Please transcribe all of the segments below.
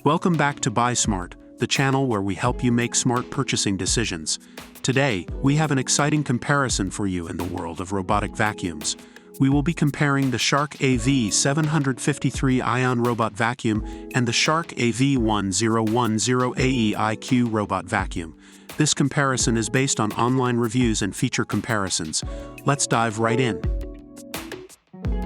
Welcome back to Buy Smart, the channel where we help you make smart purchasing decisions. Today, we have an exciting comparison for you in the world of robotic vacuums. We will be comparing the Shark AV753 Ion Robot Vacuum and the Shark AV1010AE IQ Robot Vacuum. This comparison is based on online reviews and feature comparisons. Let's dive right in.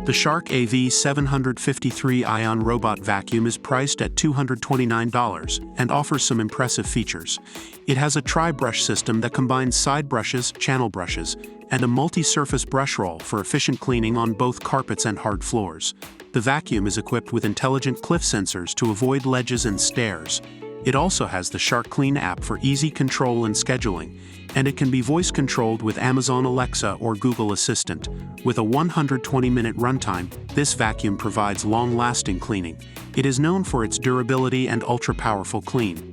The Shark AV753 Ion Robot Vacuum is priced at $229 and offers some impressive features. It has a tri-brush system that combines side brushes, channel brushes, and a multi-surface brush roll for efficient cleaning on both carpets and hard floors. The vacuum is equipped with intelligent cliff sensors to avoid ledges and stairs. It also has the Shark Clean app for easy control and scheduling, and it can be voice-controlled with Amazon Alexa or Google Assistant. With a 120-minute runtime, this vacuum provides long-lasting cleaning. It is known for its durability and ultra-powerful clean.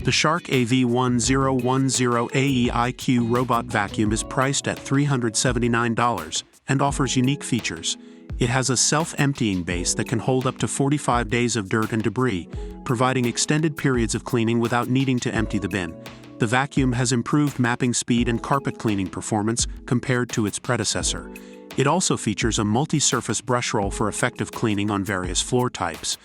The Shark AV1010AE IQ Robot Vacuum is priced at $379 and offers unique features. It has a self-emptying base that can hold up to 45 days of dirt and debris, providing extended periods of cleaning without needing to empty the bin. The vacuum has improved mapping speed and carpet cleaning performance compared to its predecessor. It also features a multi-surface brush roll for effective cleaning on various floor types.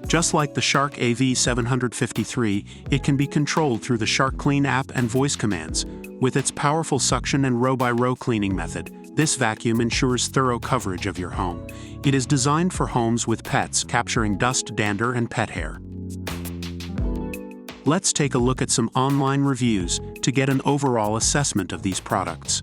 Just like the Shark AV753, it can be controlled through the Shark Clean app and voice commands. With its powerful suction and row-by-row cleaning method, this vacuum ensures thorough coverage of your home. It is designed for homes with pets, capturing dust, dander, and pet hair. Let's take a look at some online reviews to get an overall assessment of these products.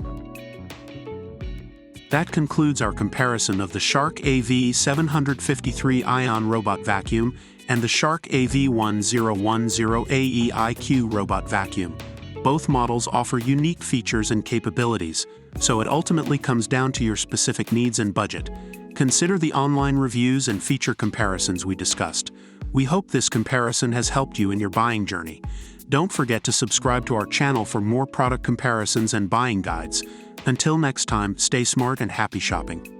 That concludes our comparison of the Shark AV753 Ion Robot Vacuum and the Shark AV1010AE IQ Robot Vacuum. Both models offer unique features and capabilities, so it ultimately comes down to your specific needs and budget. Consider the online reviews and feature comparisons we discussed. We hope this comparison has helped you in your buying journey. Don't forget to subscribe to our channel for more product comparisons and buying guides. Until next time, stay smart and happy shopping.